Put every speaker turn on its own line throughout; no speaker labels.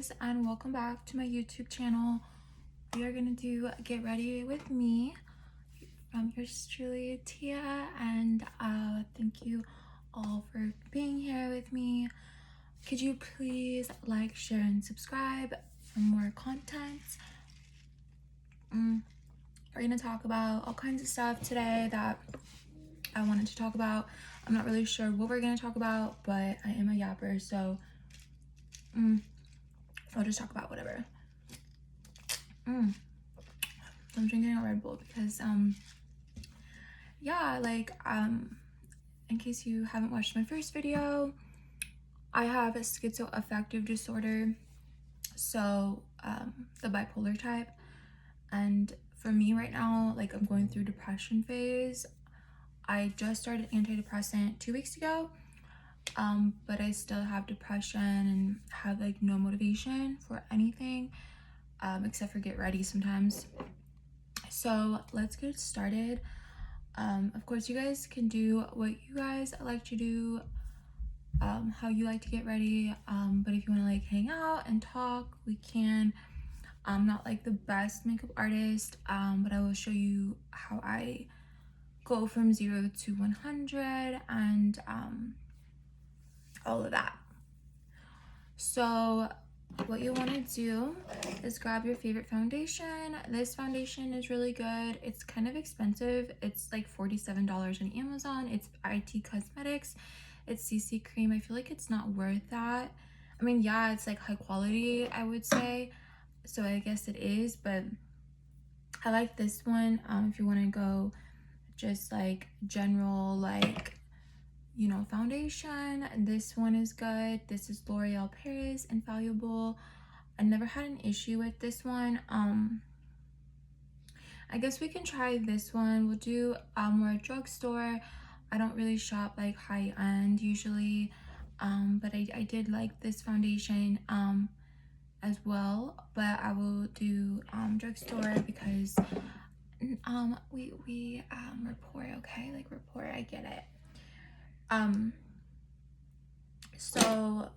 guys, and welcome back to my YouTube channel. We are gonna do Get Ready With Me from yours truly, Tia, and thank you all for being here with me. Could you please like, share, and subscribe for more content? We're gonna talk about all kinds of stuff today that I wanted to talk about. I'm not really sure what we're gonna talk about, but I am a yapper, so I'll just talk about whatever. I'm drinking a Red Bull because yeah, like in case you haven't watched my first video, I have a schizoaffective disorder, so the bipolar type. And for me right now, like, I'm going through depression phase. I just started antidepressant 2 weeks ago, but I still have depression and have like no motivation for anything except for get ready sometimes. So let's get started. Of course, you guys can do what you guys like to do, how you like to get ready, but if you want to like hang out and talk, we can. I'm not like the best makeup artist, but I will show you how I go from 0 to 100 and all of that. So what you want to do is grab your favorite foundation. This foundation is really good. It's kind of expensive. It's like $47 on Amazon. It's IT Cosmetics. It's CC cream. I feel like it's not worth that. I mean, yeah, it's like high quality, I would say, so I guess it is, but I like this one. If you want to go just like general, like, you know, foundation, this one is good. This is L'Oreal Paris Infallible. I never had an issue with this one. I guess we can try this one. We'll do more drugstore. I don't really shop like high end usually, but I did like this foundation as well, but I will do drugstore because we rapport, okay? Like rapport, I get it. So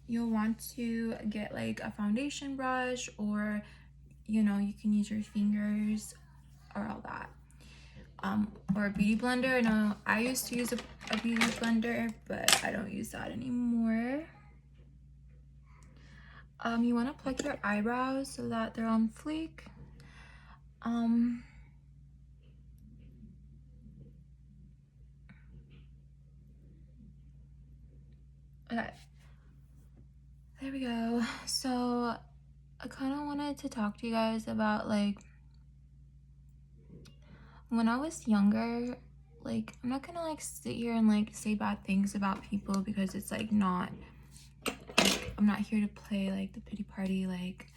you'll want to get like a foundation brush, or you know, you can use your fingers or all that, or a beauty blender. No, I used to use a beauty blender, but I don't use that anymore. You want to pluck your eyebrows so that they're on fleek. Okay, there we go. So I kind of wanted to talk to you guys about like when I was younger. Like, I'm not gonna like sit here and like say bad things about people because it's like not, like, I'm not here to play like the pity party. Like,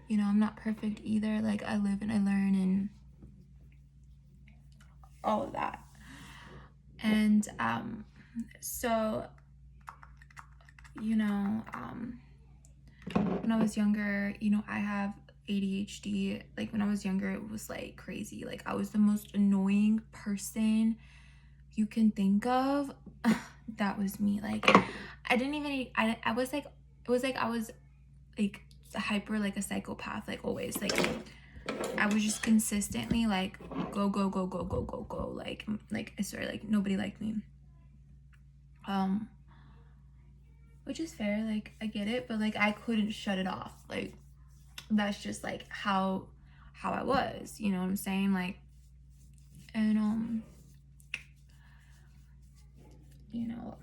you know, I'm not perfect either. Like, I live and I learn and all of that. And so, you know, when I was younger, you know, I have ADHD. Like, when I was younger, it was like crazy. Like, I was the most annoying person you can think of. That was me. Like, I didn't even, I was like, it was like I was like hyper, like a psychopath, like always. Like, I was just consistently like go go go go go go go, like I swear, like nobody liked me, which is fair, like I get it, but like I couldn't shut it off. Like, that's just like how I was, you know what I'm saying? Like, and you know,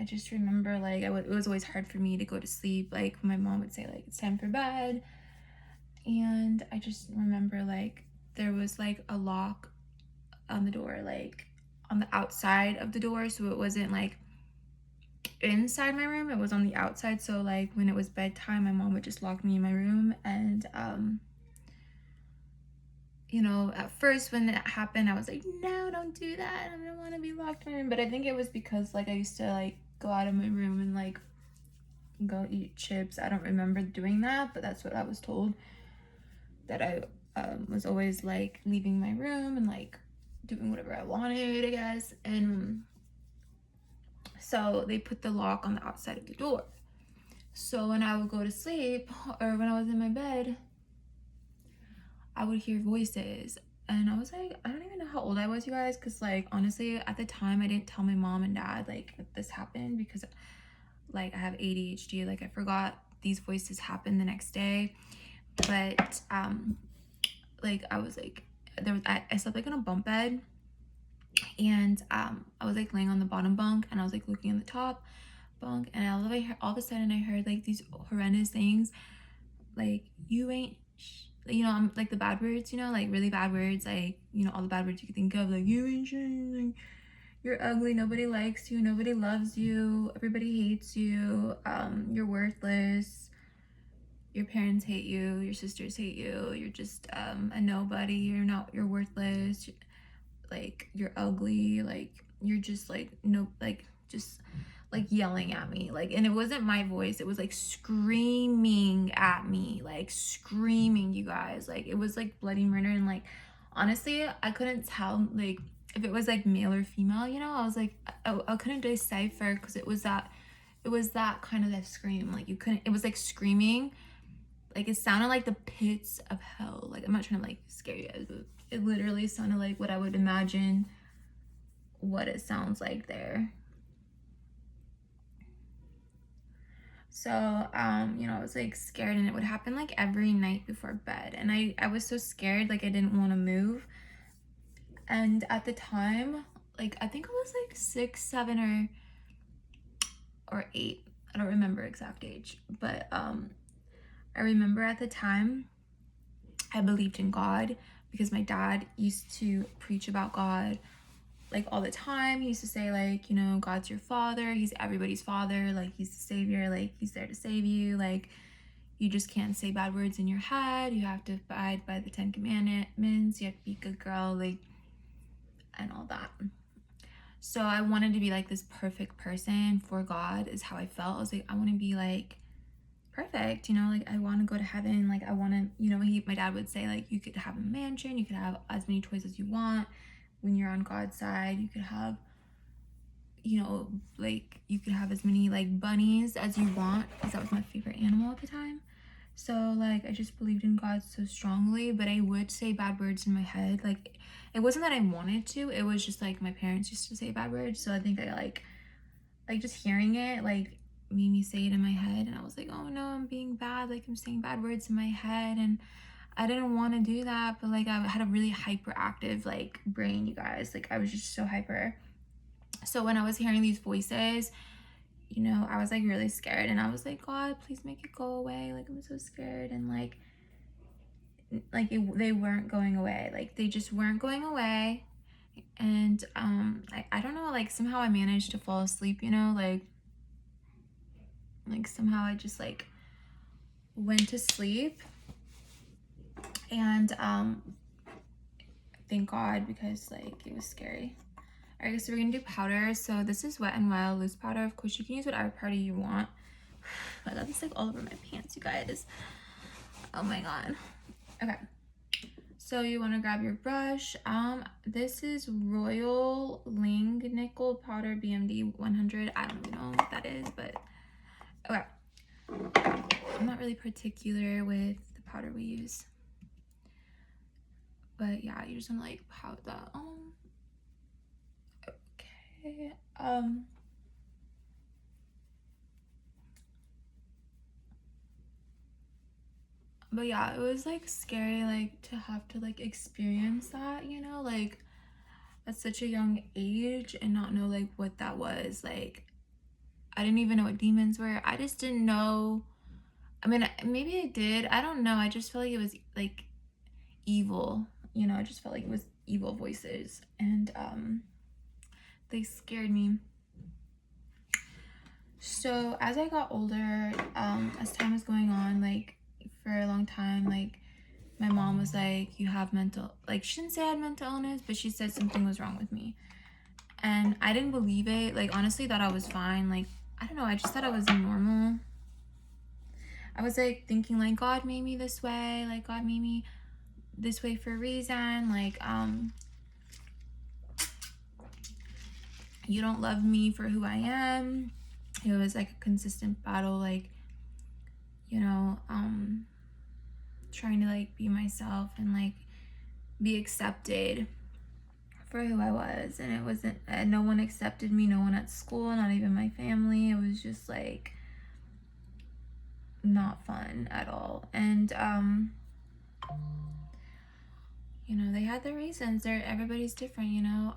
I just remember like it was always hard for me to go to sleep. Like, my mom would say like it's time for bed, and I just remember like there was like a lock on the door, like on the outside of the door, so it wasn't like inside my room, it was on the outside. So like when it was bedtime, my mom would just lock me in my room. And you know, at first when that happened, I was like, no, don't do that, I don't want to be locked in my room. But I think it was because like I used to like go out of my room and like go eat chips. I don't remember doing that, but that's what I was told, that I was always like leaving my room and like doing whatever I wanted, I guess. And so they put the lock on the outside of the door. So when I would go to sleep or when I was in my bed, I would hear voices. And I was like, I don't even know how old I was, you guys, because like honestly at the time I didn't tell my mom and dad like that this happened, because like I have ADHD. Like I forgot these voices happened the next day. But like I was like, I slept like in a bunk bed, and I was like laying on the bottom bunk, and I was like looking in the top bunk, and all of a sudden I heard like these horrendous things, like you ain't you know, I'm like the bad words, you know, like really bad words, like, you know, all the bad words you could think of, like you ain't shit, like you're ugly, nobody likes you, nobody loves you, everybody hates you, you're worthless, your parents hate you, your sisters hate you, you're just a nobody, you're worthless, like you're ugly, like you're just like no, like just like yelling at me, like, and it wasn't my voice, it was like screaming at me, like screaming, you guys, like it was like bloody murder. And like honestly I couldn't tell like if it was like male or female, you know, I was like I couldn't decipher, because it was that kind of that scream, like you couldn't, it was like screaming, like it sounded like the pits of hell. Like I'm not trying to like scare you guys, but it literally sounded like what I would imagine what it sounds like there. So you know, I was like scared, and it would happen like every night before bed, and I was so scared, like I didn't want to move. And at the time, like I think it was like 6, 7, or 8, I don't remember exact age, but I remember at the time I believed in God, because my dad used to preach about God like all the time. He used to say like, you know, God's your father, he's everybody's father, like he's the savior, like he's there to save you, like you just can't say bad words in your head, you have to abide by the 10 commandments, you have to be a good girl, like, and all that. So I wanted to be like this perfect person for God, is how I felt. I was like, I want to be like perfect, you know, like I want to go to heaven, like I want to, you know, my dad would say like you could have a mansion, you could have as many toys as you want when you're on God's side, you could have, you know, like you could have as many like bunnies as you want, because that was my favorite animal at the time. So like I just believed in God so strongly, but I would say bad words in my head. Like it wasn't that I wanted to, it was just like my parents used to say bad words, so I think I like just hearing it like made me say it in my head, and I was like, oh no, I'm being bad, like I'm saying bad words in my head, and I didn't want to do that, but like I had a really hyperactive like brain, you guys, like I was just so hyper. So when I was hearing these voices, you know, I was like really scared, and I was like, God, please make it go away, like I'm so scared. And like they weren't going away, like they just weren't going away. And I don't know, like somehow I managed to fall asleep, you know, like somehow I just like went to sleep. And thank God, because like it was scary. All right, so we're gonna do powder. So this is Wet n Wild loose powder. Of course you can use whatever powder you want. I got this like all over my pants, you guys. Oh my God. Okay, so you want to grab your brush. This is Royal Ling Nickel Powder BMD 100. I don't really know what that is, but okay. I'm not really particular with the powder we use, but yeah, you just want to like powder that on. Okay. But yeah, it was like scary, like to have to like experience that, you know, like at such a young age, and not know like what that was. Like I didn't even know what demons were. I just didn't know. I mean, maybe I did, I don't know, I just felt like it was like evil, you know, I just felt like it was evil voices, and they scared me. So as I got older, as time was going on, like for a long time, like my mom was like, you have mental, like she didn't say I had mental illness, but she said something was wrong with me. And I didn't believe it. Like honestly thought I was fine. Like I don't know, I just thought I was normal. I was like thinking like God made me this way, like God made me this way for a reason, like you don't love me for who I am. It was like a consistent battle, like you know, trying to like be myself and like be accepted for who I was. And it wasn't, no one accepted me, no one at school, not even my family. It was just like not fun at all. And you know, they had their reasons. Everybody's different, you know.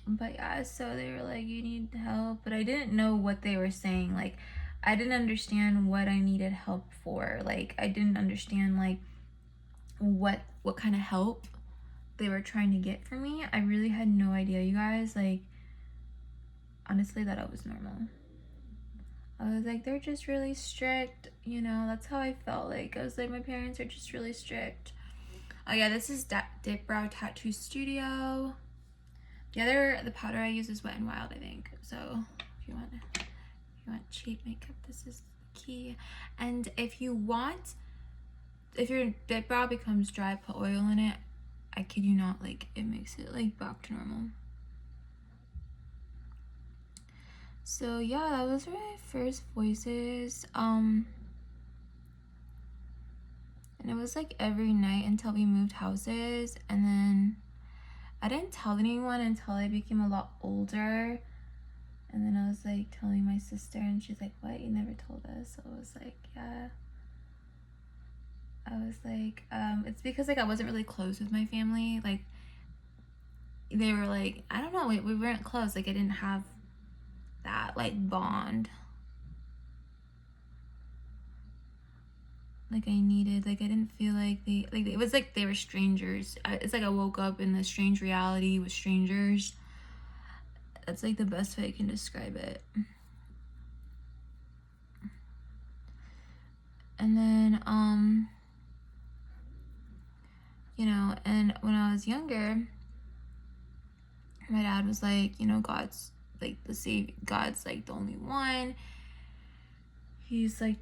But yeah, so they were like, you need help, but I didn't know what they were saying. Like, I didn't understand what I needed help for. Like, I didn't understand like what kind of help they were trying to get from me. I really had no idea, you guys. Like, honestly, that it was normal. I was like, they're just really strict, you know. That's how I felt. Like, I was like, my parents are just really strict. Oh yeah, this is Dip Brow Tattoo Studio. The powder I use is Wet n Wild, I think. So if you want cheap makeup, this is the key. And if your dip brow becomes dry, put oil in it. I kid you not, like it makes it like back to normal. So yeah, that was my first voices. And it was like every night until we moved houses, and then I didn't tell anyone until I became a lot older. And then I was like telling my sister, and she's like, what, you never told us? So I was like, yeah. I was like, it's because like I wasn't really close with my family. Like, they were like, I don't know, we weren't close. Like, I didn't have that like bond like I needed. Like, I didn't feel like it was like they were strangers. It's like I woke up in a strange reality with strangers. That's like the best way I can describe it. And then you know, and when I was younger, my dad was like, you know, God's like God's like the only one. He's like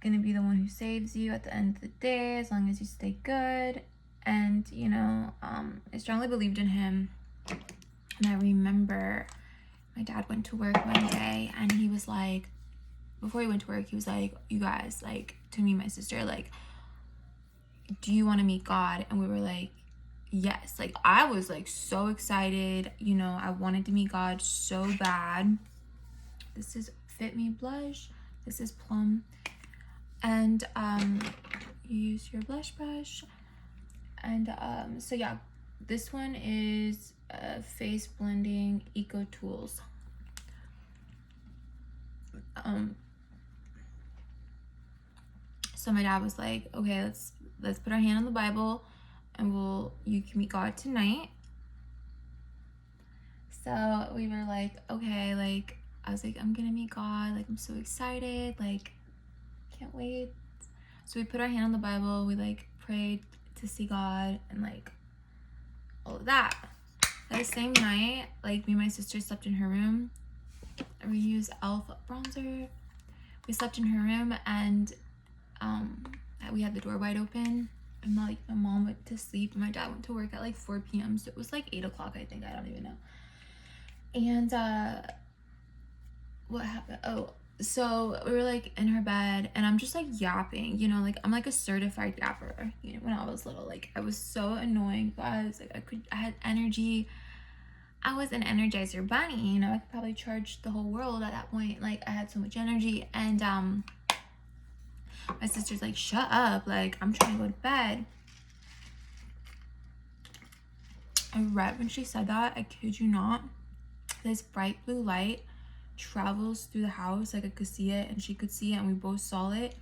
gonna be the one who saves you at the end of the day, as long as you stay good. And you know, I strongly believed in him. And I remember my dad went to work one day, and he was like, before he went to work, he was like, you guys, like, to me and my sister, like, do you want to meet God? And we were like, yes. Like, I was like so excited, you know. I wanted to meet God so bad. This is Fit Me blush. This is Plum. And you use your blush brush. And so yeah, this one is Face Blending Eco Tools. So my dad was like, okay, let's put our hand on the Bible, and you can meet God tonight. So we were like, okay, like, I was like, I'm gonna meet God, like, I'm so excited, like, can't wait. So we put our hand on the Bible, we like prayed to see God, and like all of that. That same night, like, me and my sister slept in her room, and we used e.l.f. bronzer. We slept in her room, and we had the door wide open, and like my mom went to sleep, and my dad went to work at like 4 p.m. so it was like 8 o'clock, I think, I don't even know. And what happened? Oh, so we were like in her bed, and I'm just like yapping, you know, like I'm like a certified yapper. You know, when I was little, like I was so annoying, guys. Like I had energy. I was an Energizer bunny, you know. I could probably charge the whole world at that point. Like, I had so much energy. And my sister's like, shut up, like, I'm trying to go to bed. And right when she said that, I kid you not, this bright blue light travels through the house. Like, I could see it, and she could see it, and we both saw it.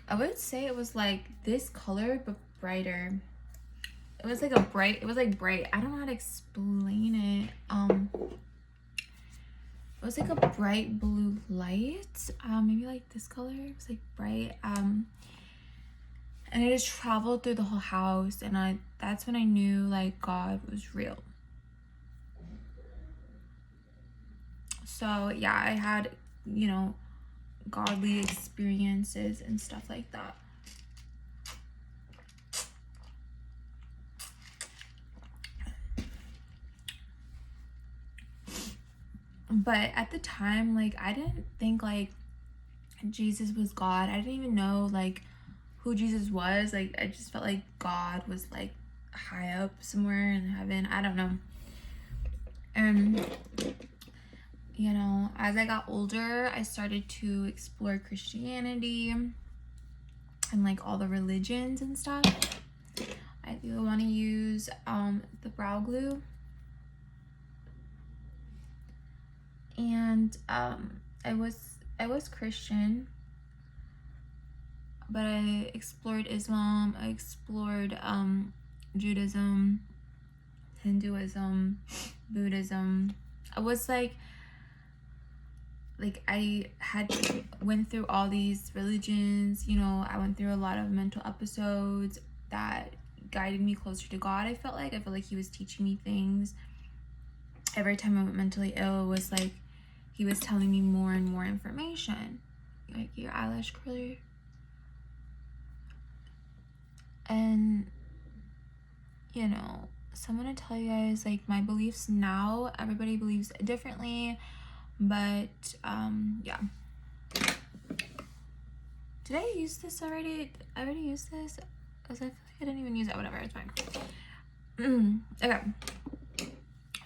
I would say it was like this color, but brighter. It was like bright. I don't know how to explain it. It was like a bright blue light. Maybe like this color. It was like bright. And it just traveled through the whole house, and that's when I knew like God was real. So yeah, I had, you know, godly experiences and stuff like that. But at the time, like, I didn't think like Jesus was God. I didn't even know like who Jesus was. Like I just felt like God was like high up somewhere in heaven. I don't know. And you know, as I got older, I started to explore Christianity and like all the religions and stuff. I do want to use the brow glue. And I was Christian, but I explored Islam, I explored Judaism, Hinduism, Buddhism. I was like I had went through all these religions, you know. I went through a lot of mental episodes that guided me closer to God. I felt like he was teaching me things. Every time I went mentally ill, it was like he was telling me more and more information. Like your eyelash curler. And you know, so I'm gonna tell you guys like my beliefs now. Everybody believes differently, but yeah. Did I use this already? I already used this because I feel like I didn't even use it. Whatever, it's fine. Okay,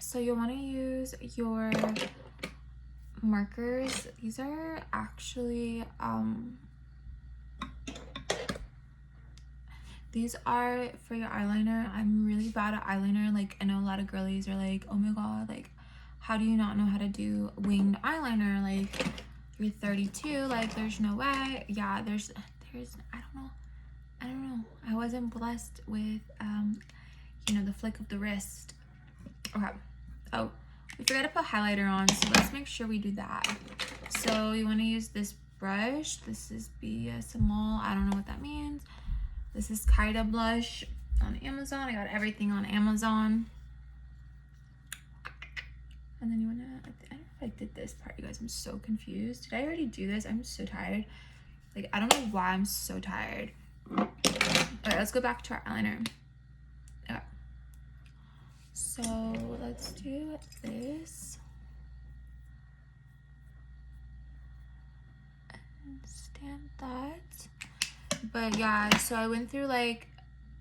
so you'll want to use your markers. These are actually these are for your eyeliner. I'm really bad at eyeliner. Like I know a lot of girlies are like, oh my god, like how do you not know how to do winged eyeliner? Like you're 32, like there's no way. Yeah, there's I don't know. I wasn't blessed with you know, the flick of the wrist. Okay. Oh, we forgot to put highlighter on, so let's make sure we do that. So you want to use this brush. This is BSML. I don't know what that means. This is Kaida blush on Amazon. I got everything on Amazon. And then you want to, I don't know if I did this part, you guys. I'm so confused. Did I already do this? I'm so tired. Like, I don't know why I'm so tired. All right, let's go back to our eyeliner. Okay. So let's do this. And stamp that. But yeah, so I went through like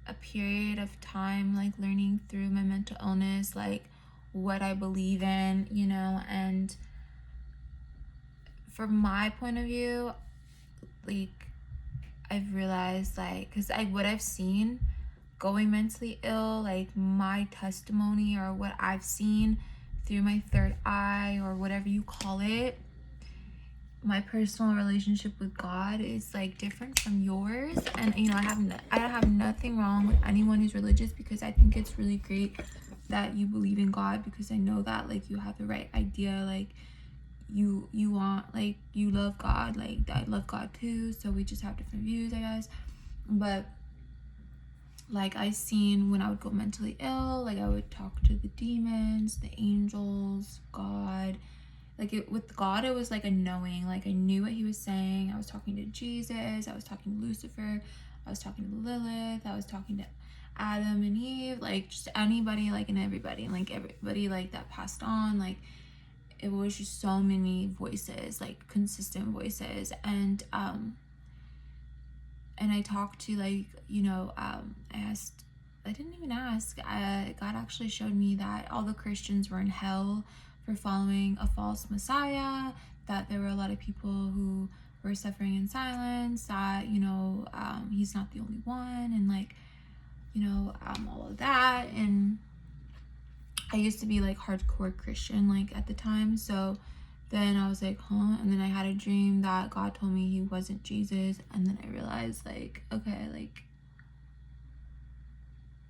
a period of time like learning through my mental illness, like what I believe in, you know. And from my point of view, like I've realized like, because what I've seen going mentally ill, like my testimony or what I've seen through my third eye or whatever you call it, my personal relationship with God is like different from yours. And you know, I have nothing wrong with anyone who's religious, because I think it's really great that you believe in God, because I know that like you have the right idea, like you want, like you love God, like I love God too, so we just have different views, I guess. But like I seen when I would go mentally ill, like I would talk to the demons, the angels, God. Like with God, it was like a knowing. Like I knew what he was saying. I was talking to Jesus. I was talking to Lucifer. I was talking to Lilith. I was talking to Adam and Eve. Like just anybody, like, and everybody. And like everybody like that passed on. Like it was just so many voices, like consistent voices. And I talked to like, you know, I didn't even ask. God actually showed me that all the Christians were in hell for following a false Messiah, that there were a lot of people who were suffering in silence, that, you know, he's not the only one, and like, you know, all of that. And I used to be like hardcore Christian like at the time, so then I was like, huh? And then I had a dream that God told me he wasn't Jesus, and then I realized like, okay, like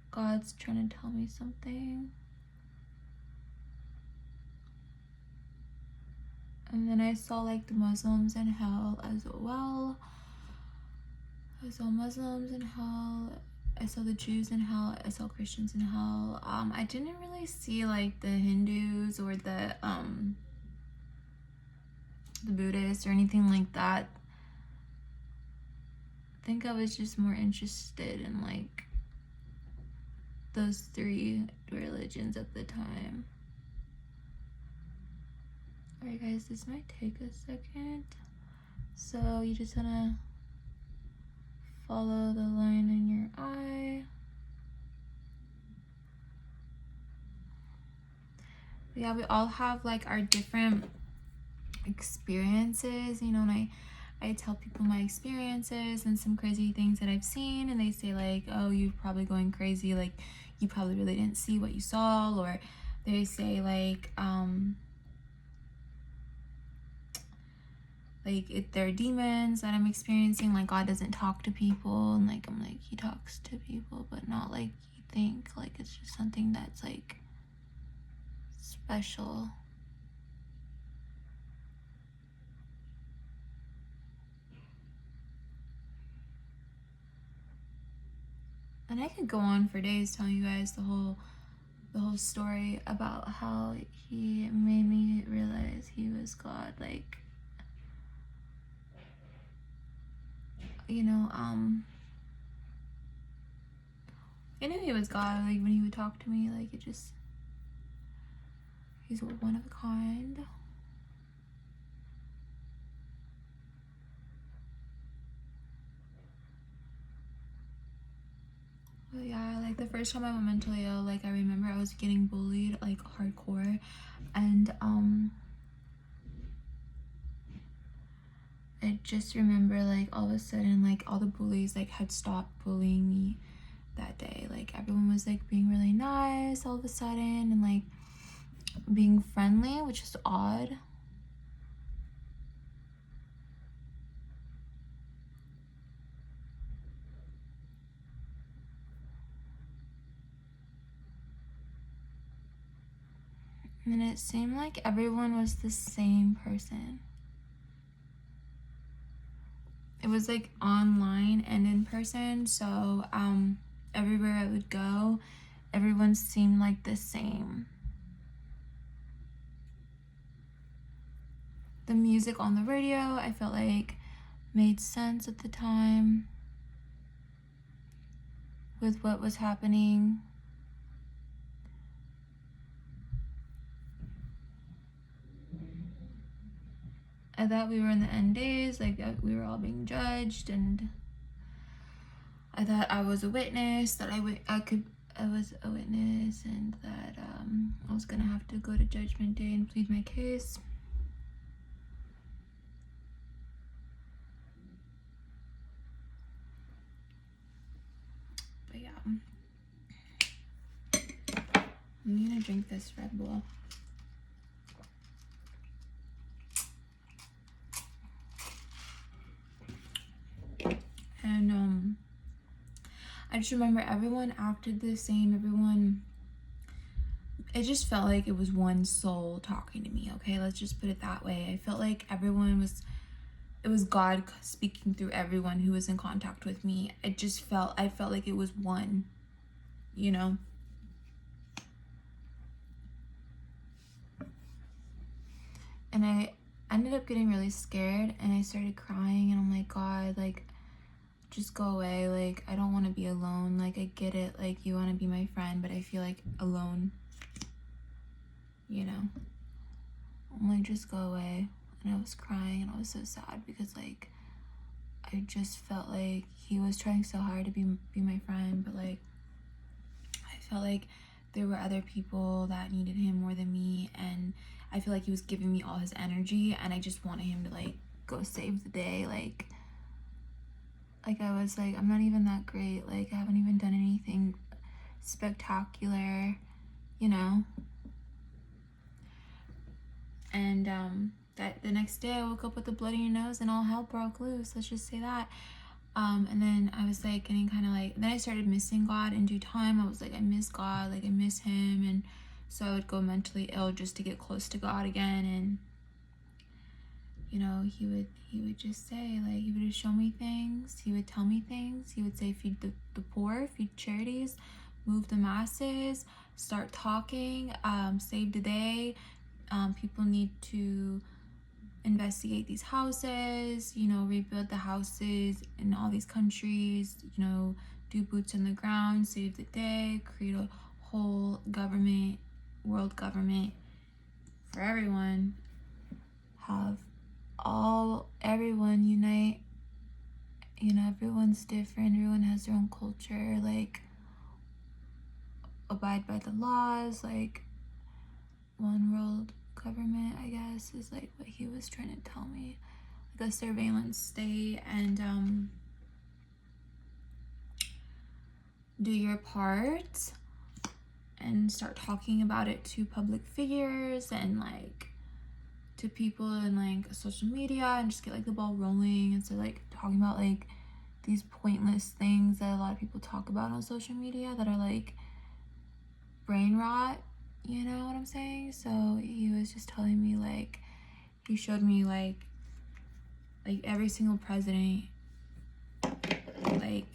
God's trying to tell me something. And then I saw like the Muslims in hell as well. I saw Muslims in hell. I saw the Jews in hell. I saw Christians in hell. I didn't really see like the Hindus or the Buddhists or anything like that. I think I was just more interested in like those three religions at the time. Alright guys, this might take a second. So you just wanna follow the line in your eye. Yeah, we all have like our different experiences, you know, and I tell people my experiences and some crazy things that I've seen, and they say like, oh, you're probably going crazy, like you probably really didn't see what you saw, or they say like if they're demons that I'm experiencing, like God doesn't talk to people, and like I'm like, he talks to people, but not like you think, like it's just something that's like special. And I could go on for days telling you guys the whole story about how he made me realize he was God. Like, you know, I knew he was God, like when he would talk to me, like it just, he's one of a kind. But yeah, like the first time I went mentally ill, like I remember I was getting bullied like hardcore, and I just remember like all of a sudden like all the bullies like had stopped bullying me that day. Like everyone was like being really nice all of a sudden and like being friendly, which is odd. And it seemed like everyone was the same person. It was like online and in person, so everywhere I would go, everyone seemed like the same. The music on the radio, I felt like made sense at the time with what was happening. I thought we were in the end days, like we were all being judged, and I thought I was a witness, that I was a witness, and that I was gonna have to go to Judgment Day and plead my case. But yeah, I'm gonna drink this Red Bull. And I just remember everyone acted the same. It just felt like it was one soul talking to me, okay? Let's just put it that way. I felt like it was God speaking through everyone who was in contact with me. I felt like it was one, you know? And I ended up getting really scared, and I started crying, and I'm like, God, like, just go away. Like, I don't want to be alone. Like, I get it. Like, you want to be my friend, but I feel like alone, you know? I'm like, just go away. And I was crying, and I was so sad because, like, I just felt like he was trying so hard to be my friend, but, like, I felt like there were other people that needed him more than me, and I feel like he was giving me all his energy, and I just wanted him to, like, go save the day. Like I was like, I'm not even that great. Like, I haven't even done anything spectacular, you know? And that the next day I woke up with a bloody nose and all hell broke loose. Let's just say that. And then I was like getting kind of like, then I started missing God in due time. I was like, I miss God, like I miss him. And so I would go mentally ill just to get close to God again. And you know, he would just say, like, he would just show me things, he would tell me things, he would say, feed the poor, feed charities, move the masses, start talking, save the day. People need to investigate these houses, you know, rebuild the houses in all these countries, you know, do boots on the ground, save the day, create a whole world government for everyone, have everyone unite. You know, everyone's different, everyone has their own culture, like abide by the laws, like one world government, I guess, is like what he was trying to tell me, like a surveillance state. And do your part and start talking about it to public figures and like to people in like social media, and just get like the ball rolling instead of like talking about like these pointless things that a lot of people talk about on social media that are like brain rot, you know what I'm saying? So he was just telling me, like, he showed me like every single president like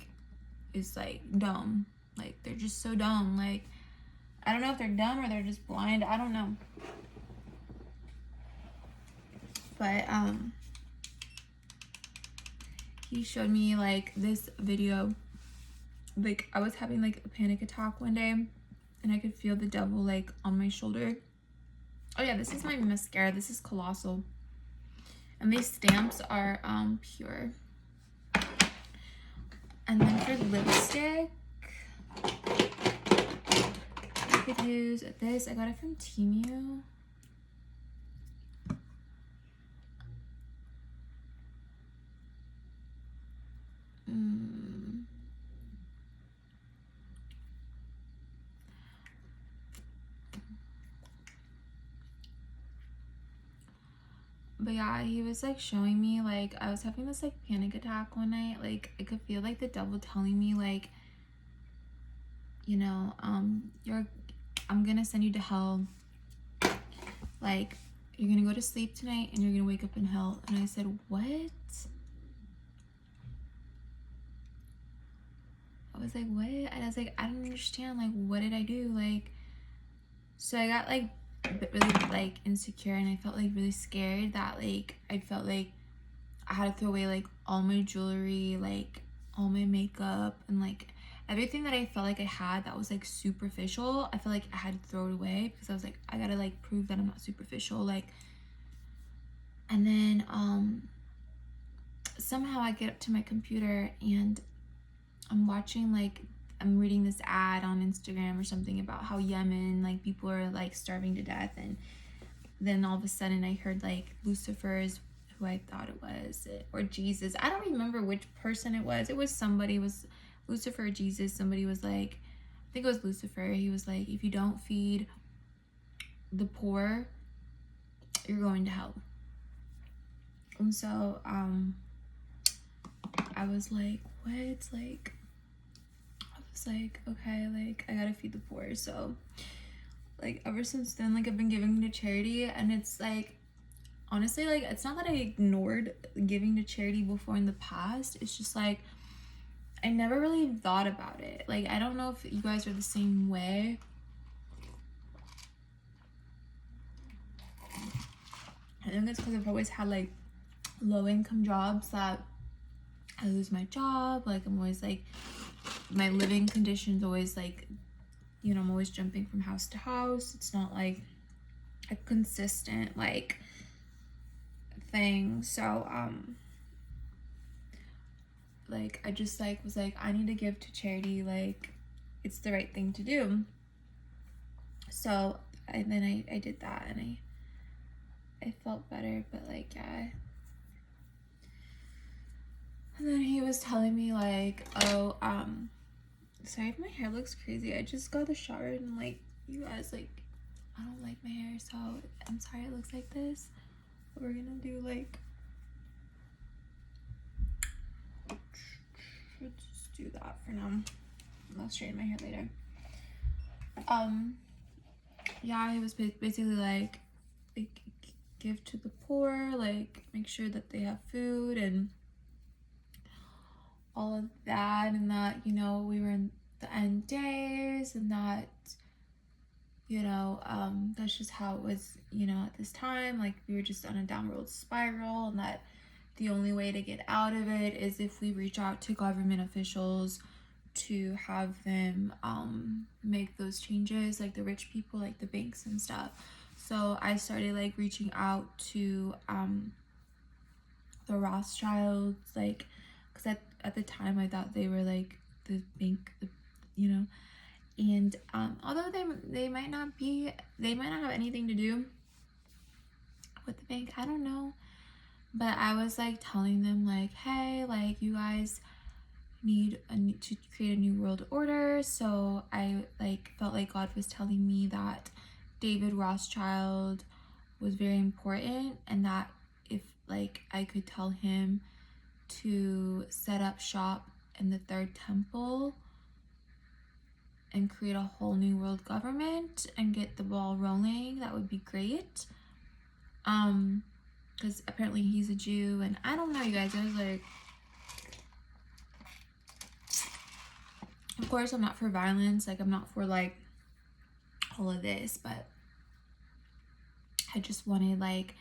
is like dumb, like they're just so dumb. Like, I don't know if they're dumb or they're just blind, I don't know. But he showed me like this video, like I was having like a panic attack one day and I could feel the devil like on my shoulder. Oh yeah, this is my mascara. This is Colossal, and these stamps are pure. And then for lipstick, I could use this. I got it from Temu. But yeah, he was like showing me, like I was having this like panic attack one night. Like I could feel like the devil telling me, like, you know, I'm gonna send you to hell. Like, you're gonna go to sleep tonight and you're gonna wake up in hell. And I said, what? I was like, what? And I was like, I don't understand. Like, what did I do? Like, so I got like really like insecure, and I felt like really scared that like I felt like I had to throw away like all my jewelry, like all my makeup, and like everything that I felt like I had that was like superficial. I felt like I had to throw it away because I was like, I gotta like prove that I'm not superficial. Like, and then somehow I get up to my computer and I'm reading this ad on Instagram or something about how Yemen, like people are like starving to death. And then all of a sudden I heard like Lucifer is who I thought it was, or Jesus. I don't remember which person it was. It was somebody, it was Lucifer or Jesus. Somebody was like, I think it was Lucifer. He was like, if you don't feed the poor, you're going to hell. And so I was like, what? Like, I was like, okay, like I gotta feed the poor. So like ever since then, like I've been giving to charity, and it's like, honestly, like it's not that I ignored giving to charity before in the past. It's just like I never really thought about it. Like, I don't know if you guys are the same way. I think it's because I've always had like low income jobs that I lose my job. Like, I'm always like, my living conditions always like, you know, I'm always jumping from house to house. It's not like a consistent like thing. So like I just like was like, I need to give to charity, like it's the right thing to do. So I did that, and I felt better. But like, yeah. And then he was telling me like, oh, sorry if my hair looks crazy. I just got the shower, and like, you guys, like, I don't like my hair, so I'm sorry it looks like this. But we're gonna do like, let's just do that for now. I'll straighten my hair later. Yeah, he was basically like give to the poor, like make sure that they have food and all of that, and that, you know, we were in the end days, and that, you know, that's just how it was, you know, at this time. Like, we were just on a downward spiral, and that the only way to get out of it is if we reach out to government officials to have them make those changes, like the rich people, like the banks and stuff. So I started like reaching out to the Rothschilds, like, because at the time I thought they were like the bank, you know, and although they might not have anything to do with the bank, I don't know, but I was like telling them like, hey, like, you guys need to create a new world order. So I like felt like God was telling me that David Rothschild was very important, and that if like I could tell him to set up shop in the third temple and create a whole new world government and get the ball rolling, that would be great. Because apparently he's a Jew, and I don't know, you guys, I was like, of course I'm not for violence, like I'm not for like all of this, but I just wanted like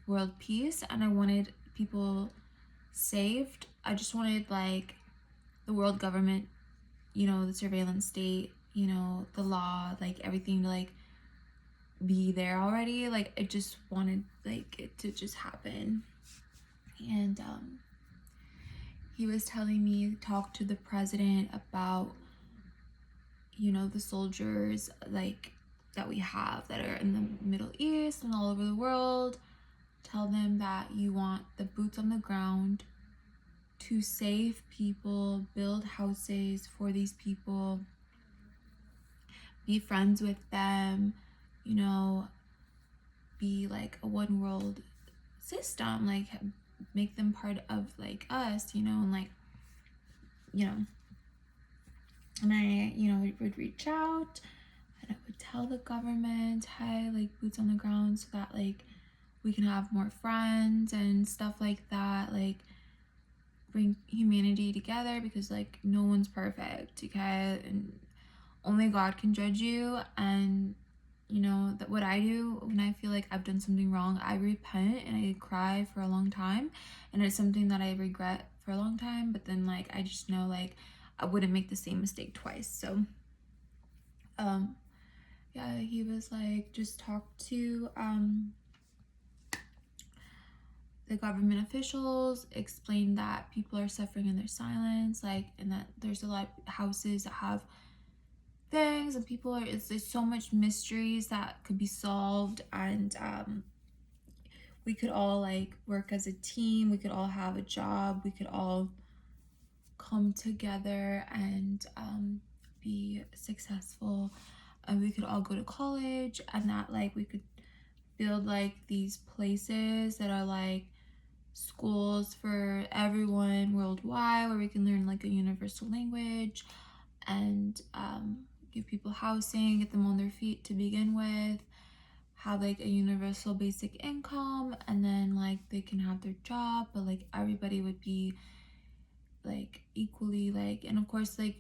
world peace, and I wanted people saved. I just wanted like the world government, you know, the surveillance state, you know, the law, like everything to like be there already. Like I just wanted like it to just happen. And he was telling me, talk to the president about, you know, the soldiers like that we have that are in the Middle East and all over the world. Tell them that you want the boots on the ground to save people, build houses for these people, be friends with them, you know, be like a one world system, like make them part of like us, you know, and like, you know, and I, you know, would reach out and I would tell the government, hey, like boots on the ground, so that like we can have more friends and stuff like that, like bring humanity together, because like no one's perfect, okay, and only God can judge you. And you know that what I do when I feel like I've done something wrong, I repent and I cry for a long time, and it's something that I regret for a long time, but then like I just know like I wouldn't make the same mistake twice. So yeah, he was like, just talk to the government officials, explain that people are suffering in their silence, like, and that there's a lot of houses that have things, and people are, there's so much mysteries that could be solved, and we could all like work as a team, we could all have a job, we could all come together and be successful, and we could all go to college, and that like we could build like these places that are like schools for everyone worldwide, where we can learn like a universal language, and give people housing, get them on their feet to begin with, have like a universal basic income, and then like they can have their job, but like everybody would be like equally like, and of course like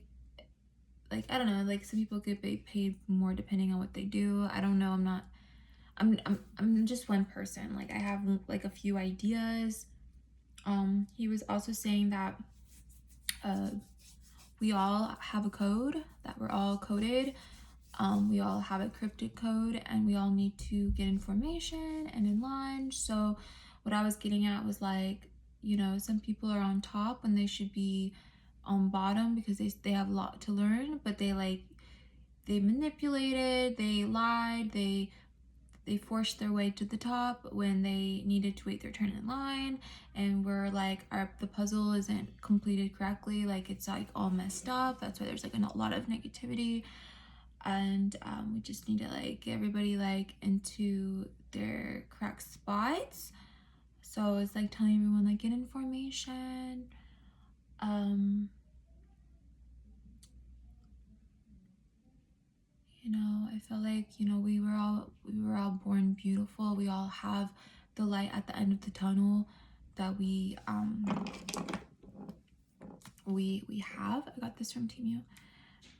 I don't know, like some people could be paid more depending on what they do. I don't know, I'm just one person, like I have like a few ideas. He was also saying that we all have a code, that we're all coded. We all have a cryptic code, and we all need to get information and in line. So what I was getting at was like, you know, some people are on top when they should be on bottom, because they have a lot to learn, but they manipulated, they lied, they forced their way to the top when they needed to wait their turn in line, and we're like, the puzzle isn't completed correctly, like it's like all messed up. That's why there's like a lot of negativity, and we just need to like get everybody like into their correct spots. So it's like telling everyone like get information. You know, I feel like, you know, we were all born beautiful. We all have the light at the end of the tunnel that we have. I got this from Temu.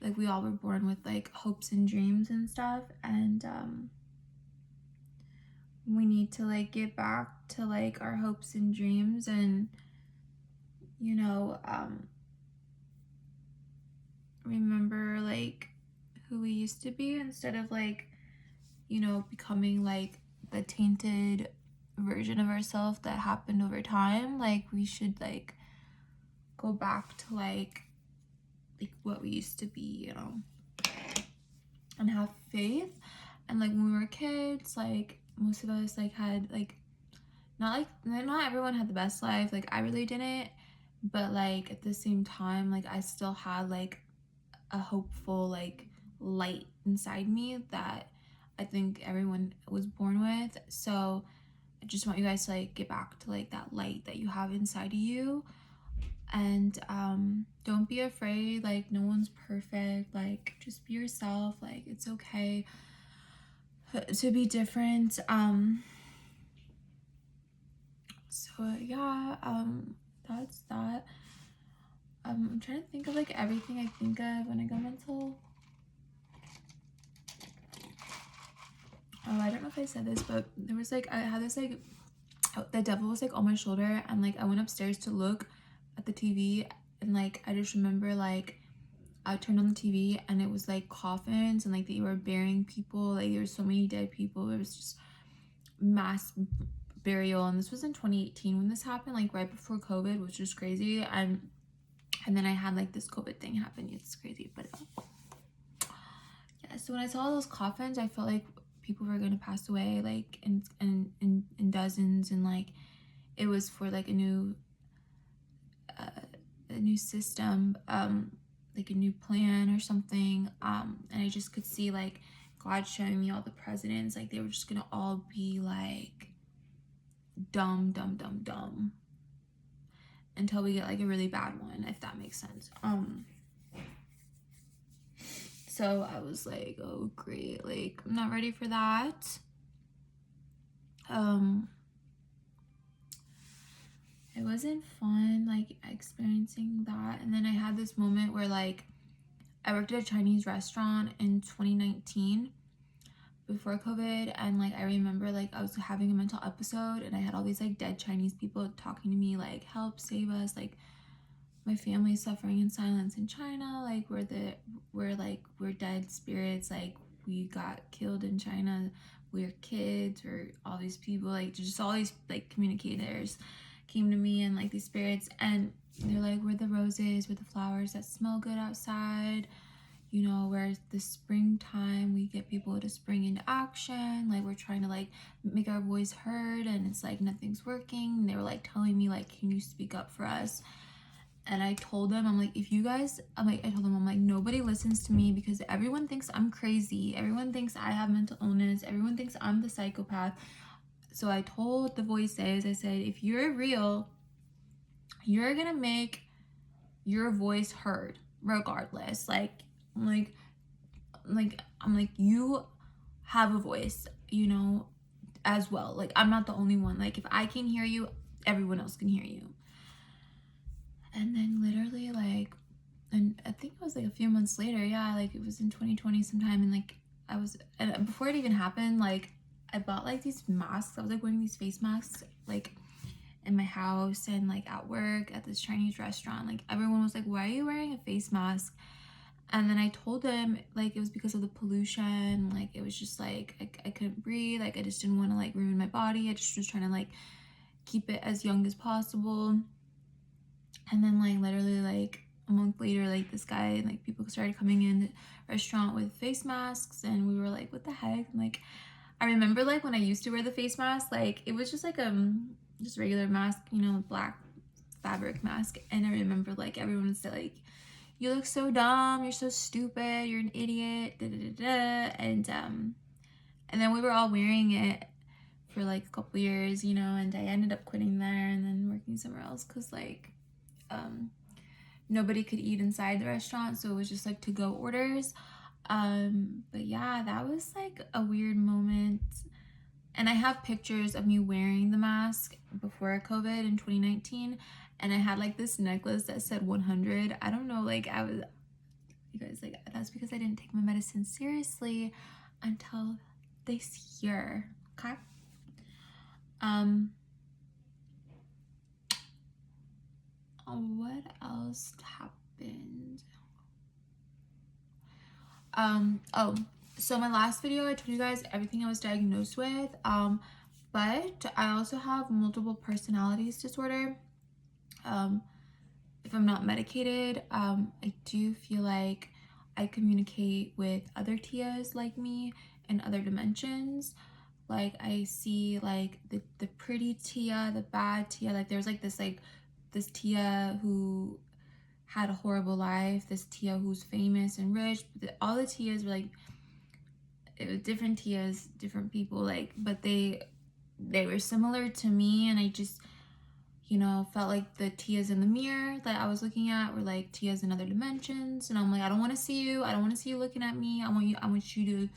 Like we all were born with like hopes and dreams and stuff, and we need to like get back to like our hopes and dreams, and you know, remember like who we used to be, instead of like, you know, becoming like the tainted version of ourselves that happened over time. Like, we should like go back to like what we used to be, you know, and have faith. And like when we were kids, like most of us like had like not everyone had the best life. Like I really didn't, but like at the same time, like I still had like a hopeful like light inside me that I think everyone was born with. So I just want you guys to like get back to like that light that you have inside of you. And don't be afraid. Like no one's perfect. Like just be yourself. Like it's okay to be different. So yeah, that's that. I'm trying to think of like everything I think of when I go mental. Oh, I don't know if I said this, but there was like I had this like the devil was like on my shoulder, and like I went upstairs to look at the TV, and like I just remember like I turned on the TV and it was like coffins and like they were burying people. Like there were so many dead people. It was just mass burial, and this was in 2018 when this happened, like right before COVID, which was crazy. And then I had like this COVID thing happen. It's crazy, but yeah. So when I saw those coffins, I felt like people were gonna pass away, like in dozens, and like it was for like a new system, like a new plan or something. And I just could see like God showing me all the presidents, like they were just gonna all be like dumb until we get like a really bad one, if that makes sense. So I was like, oh great, like I'm not ready for that. It wasn't fun like experiencing that. And then I had this moment where like I worked at a Chinese restaurant in 2019 before COVID, and like I remember like I was having a mental episode and I had all these like dead Chinese people talking to me like, help, save us, like my family's suffering in silence in China, like we're dead spirits, like we got killed in China, we're kids, or all these people, like just all these like communicators came to me, and like these spirits, and they're like, we're the roses, we're the flowers that smell good outside, you know, whereas the springtime we get people to spring into action, like we're trying to like make our voice heard, and it's like nothing's working. And they were like telling me like, can you speak up for us? And I told them, I'm like, if you guys, I told them, I'm like, nobody listens to me because everyone thinks I'm crazy, everyone thinks I have mental illness, everyone thinks I'm the psychopath. So I told the voices, I said, if you're real, you're gonna make your voice heard regardless. Like I'm like you have a voice, you know, as well. Like I'm not the only one. Like if I can hear you, everyone else can hear you. And then literally like, and I think it was like a few months later, yeah, like it was in 2020 sometime, and like I was, and before it even happened, like I bought like these masks. I was like wearing these face masks like in my house and like at work at this Chinese restaurant. Like everyone was like, why are you wearing a face mask? And then I told them like it was because of the pollution. Like it was just like I couldn't breathe. Like I just didn't want to like ruin my body. I just was trying to like keep it as young as possible. And then like literally like a month later, like this guy, like people started coming in the restaurant with face masks, and we were like, what the heck? And like I remember like when I used to wear the face mask, like it was just like just regular mask, you know, black fabric mask. And I remember like everyone would say like, you look so dumb, you're so stupid, you're an idiot, da, da, da, da. And then we were all wearing it for like a couple years, you know, and I ended up quitting there and then working somewhere else because like nobody could eat inside the restaurant, so it was just like to go orders. But yeah, that was like a weird moment. And I have pictures of me wearing the mask before COVID in 2019, and I had like this necklace that said 100. I don't know, like you guys, like that's because I didn't take my medicine seriously until this year. Okay. What else happened? Oh, so my last video I told you guys everything I was diagnosed with, But I also have multiple personalities disorder. If I'm not medicated, I do feel like I communicate with other Tias like me in other dimensions. Like I see like the pretty Tia, the bad Tia. Like there's like this Tia who had a horrible life, this Tia who's famous and rich. All the Tias were like, it was different Tias, different people, like, but they were similar to me, and I just, you know, felt like the Tias in the mirror that I was looking at were like Tias in other dimensions. And I'm like, I don't want to see you. I don't want to see you looking at me. I want you to,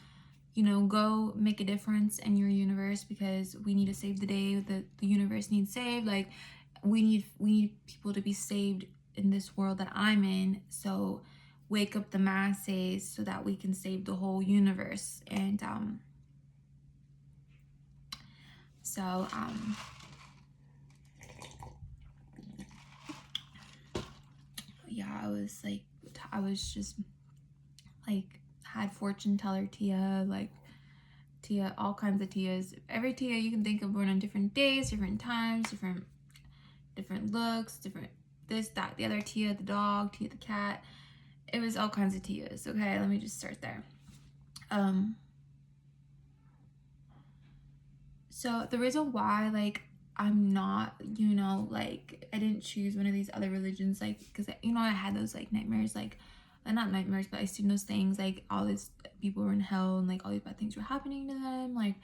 you know, go make a difference in your universe, because we need to save the day. The universe needs saved. Like we need people to be saved in this world that I'm in. So wake up the masses so that we can save the whole universe. And so yeah, I was just like, had fortune teller Tia, like Tia, all kinds of Tias. Every Tia you can think of, born on different days, different times, different looks, different this, that, the other Tia, the dog, Tia the cat. It was all kinds of Tias. Okay, let me just start there. So the reason why, like, I'm not, you know, like, I didn't choose one of these other religions, like, because, you know, I had those, like, nightmares, like, not nightmares, but I seen those things, like, all these people were in hell, and, like, all these bad things were happening to them, like,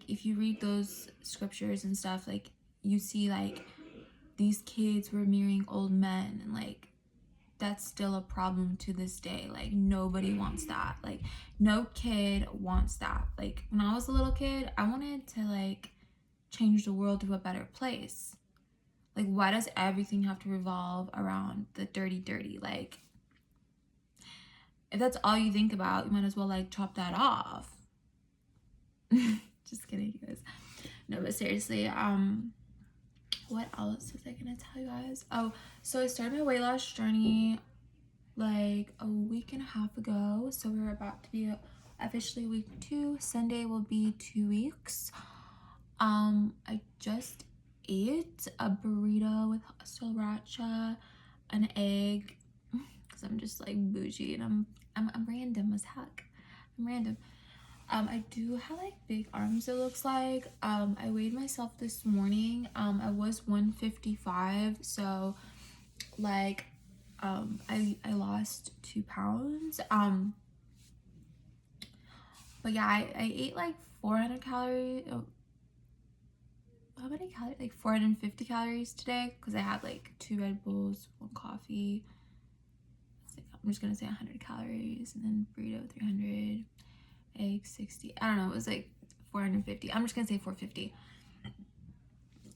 if you read those scriptures and stuff, like, you see, like, these kids were marrying old men, and, like, that's still a problem to this day. Like nobody wants that. Like no kid wants that. Like when I was a little kid, I wanted to like change the world to a better place. Like why does everything have to revolve around the dirty? Like if that's all you think about, you might as well like chop that off. Just kidding, you guys. No, but seriously, what else was I gonna tell you guys? Oh, so I started my weight loss journey like a week and a half ago, so we're about to be officially week 2. Sunday will be 2 weeks. I just ate a burrito with sriracha, an egg, because I'm just like bougie, and I'm random as heck. I'm random. I do have like big arms, it looks like. I weighed myself this morning. I was 155, so like I lost 2 pounds. But yeah, I ate like 400 calories. Oh, how many calories? Like 450 calories today, because I had like 2 Red Bulls, 1 coffee. I'm just gonna say 100 calories, and then burrito 300, egg 60. I don't know. It was like 450. I'm just gonna say 450.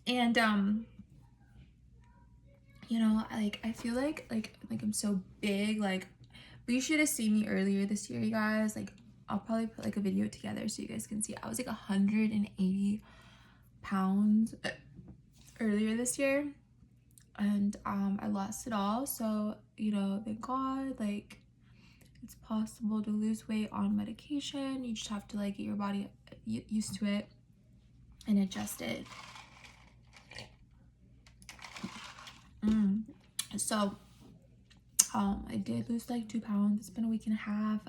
And you know, like I feel like I'm so big. Like, but you should have seen me earlier this year, you guys. Like I'll probably put like a video together so you guys can see. I was like 180 pounds earlier this year, and I lost it all. So you know, thank God, like it's possible to lose weight on medication. You just have to like get your body used to it and adjust it. So I did lose like 2 pounds. It's been a week and a half.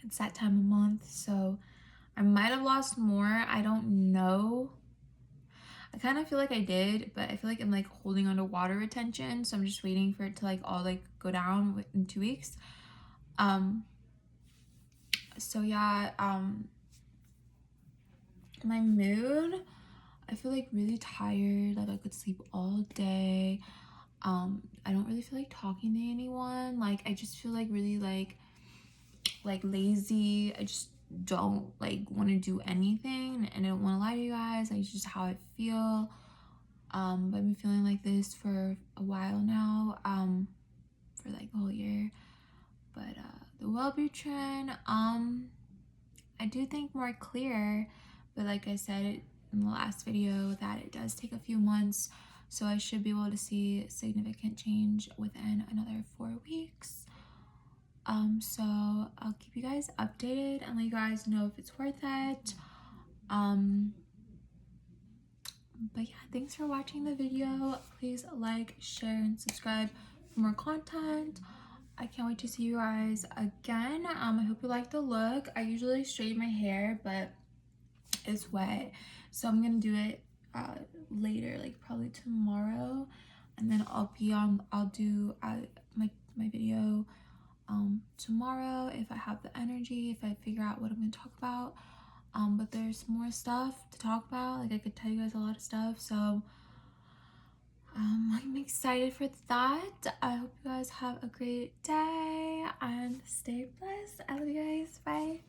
It's that time of month, so I might have lost more. I don't know. I kind of feel like I did, but I feel like I'm like holding on to water retention, so I'm just waiting for it to like all like go down within 2 weeks. So yeah, my mood, I feel like really tired, like I could sleep all day. I don't really feel like talking to anyone. Like I just feel like really like lazy. I just don't like want to do anything, and I don't want to lie to you guys. Like it's just how I feel. I've been feeling like this for a while now, for like the whole year. But the Wellbutrin, I do think more clear, but like I said in the last video, that it does take a few months, so I should be able to see significant change within another 4 weeks. So I'll keep you guys updated and let you guys know if it's worth it. But yeah, thanks for watching the video. Please like, share, and subscribe for more content. I can't wait to see you guys again. I hope you like the look. I usually straighten my hair, but it's wet, so I'm gonna do it later, like probably tomorrow, and then I'll do my video tomorrow if I have the energy, if I figure out what I'm gonna talk about. But there's more stuff to talk about. Like, I could tell you guys a lot of stuff, so I'm excited for that. I hope you guys have a great day and stay blessed. I love you guys. Bye.